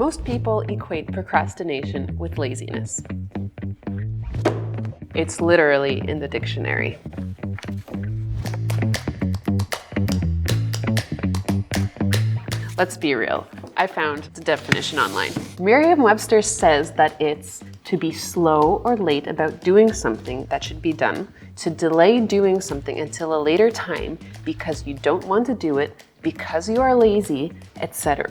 Most people equate procrastination with laziness. It's literally in the dictionary. Let's be real. I found the definition online. Merriam-Webster says that it's to be slow or late about doing something that should be done, to delay doing something until a later time because you don't want to do it, because you are lazy, etc.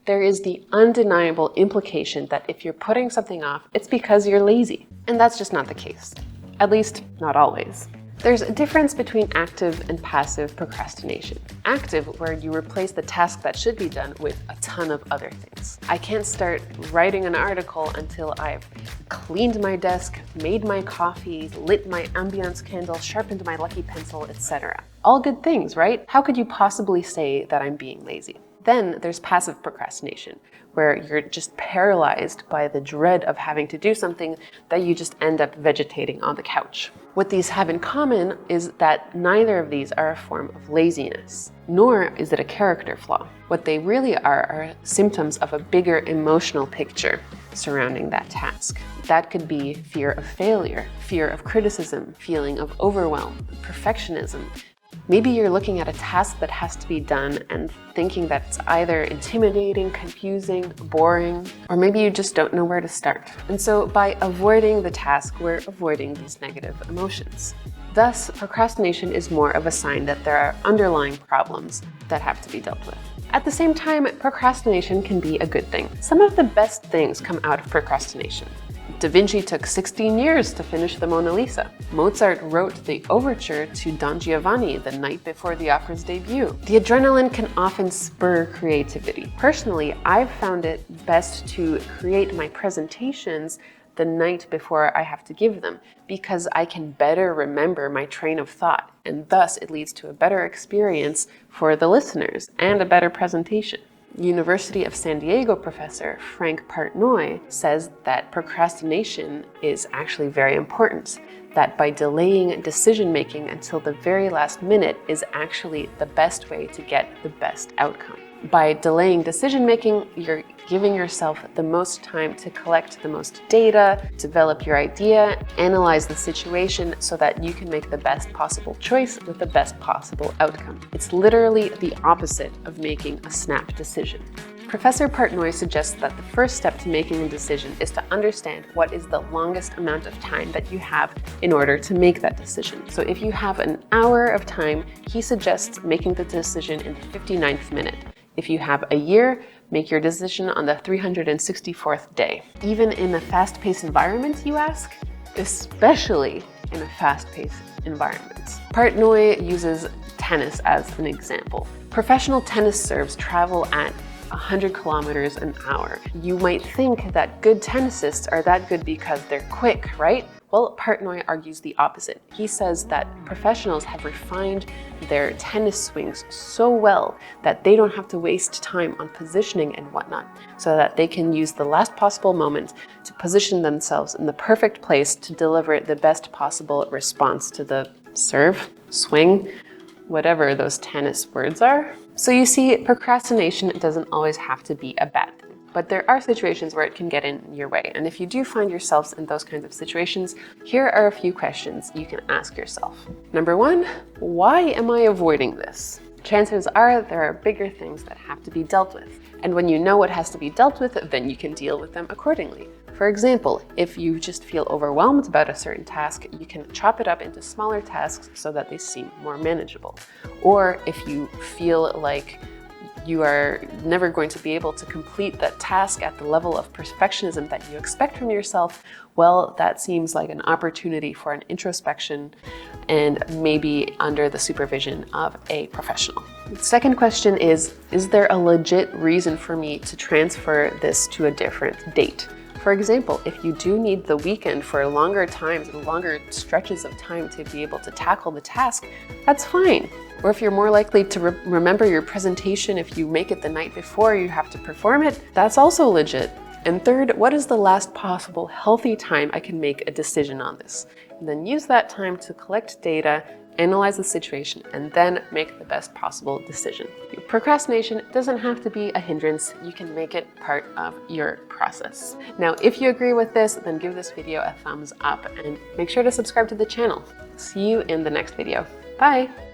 There is the undeniable implication that if you're putting something off, it's because you're lazy. And that's just not the case. At least, not always. There's a difference between active and passive procrastination. Active, where you replace the task that should be done with a ton of other things. I can't start writing an article until I've cleaned my desk, made my coffee, lit my ambiance candle, sharpened my lucky pencil, etc. All good things, right? How could you possibly say that I'm being lazy? Then there's passive procrastination, where you're just paralyzed by the dread of having to do something that you just end up vegetating on the couch. What these have in common is that neither of these are a form of laziness, nor is it a character flaw. What they really are symptoms of a bigger emotional picture surrounding that task. That could be fear of failure, fear of criticism, feeling of overwhelm, perfectionism. Maybe you're looking at a task that has to be done and thinking that it's either intimidating, confusing, boring, or maybe you just don't know where to start. And so by avoiding the task, we're avoiding these negative emotions. Thus, procrastination is more of a sign that there are underlying problems that have to be dealt with. At the same time, procrastination can be a good thing. Some of the best things come out of procrastination. Da Vinci took 16 years to finish the Mona Lisa. Mozart wrote the overture to Don Giovanni the night before the opera's debut. The adrenaline can often spur creativity. Personally, I've found it best to create my presentations the night before I have to give them, because I can better remember my train of thought, and thus it leads to a better experience for the listeners and a better presentation. University of San Diego professor Frank Partnoy says that procrastination is actually very important, that by delaying decision-making until the very last minute is actually the best way to get the best outcome. By delaying decision-making, you're giving yourself the most time to collect the most data, develop your idea, analyze the situation so that you can make the best possible choice with the best possible outcome. It's literally the opposite of making a snap decision. Professor Partnoy suggests that the first step to making a decision is to understand what is the longest amount of time that you have in order to make that decision. So if you have an hour of time, he suggests making the decision in the 59th minute. If you have a year, make your decision on the 364th day. Even in a fast-paced environment, you ask? Especially in a fast-paced environment. Partnoy uses tennis as an example. Professional tennis serves travel at 100 kilometers an hour. You might think that good tennisists are that good because they're quick, right? Well, Partnoy argues the opposite. He says that professionals have refined their tennis swings so well that they don't have to waste time on positioning and whatnot, so that they can use the last possible moment to position themselves in the perfect place to deliver the best possible response to the serve, swing, whatever those tennis words are. So you see, procrastination doesn't always have to be a bad thing. But there are situations where it can get in your way. And if you do find yourselves in those kinds of situations, here are a few questions you can ask yourself. Number one, why am I avoiding this? Chances are there are bigger things that have to be dealt with. And when you know what has to be dealt with, then you can deal with them accordingly. For example, if you just feel overwhelmed about a certain task, you can chop it up into smaller tasks so that they seem more manageable. Or if you feel like you are never going to be able to complete that task at the level of perfectionism that you expect from yourself, well, that seems like an opportunity for an introspection and maybe under the supervision of a professional. The second question is there a legit reason for me to transfer this to a different date? For example, if you do need the weekend for longer times and longer stretches of time to be able to tackle the task, that's fine. Or if you're more likely to remember your presentation if you make it the night before you have to perform it, that's also legit. And third, what is the last possible healthy time I can make a decision on this? And then use that time to collect data, analyze the situation, and then make the best possible decision. Procrastination doesn't have to be a hindrance. You can make it part of your process. Now, if you agree with this, then give this video a thumbs up and make sure to subscribe to the channel. See you in the next video. Bye!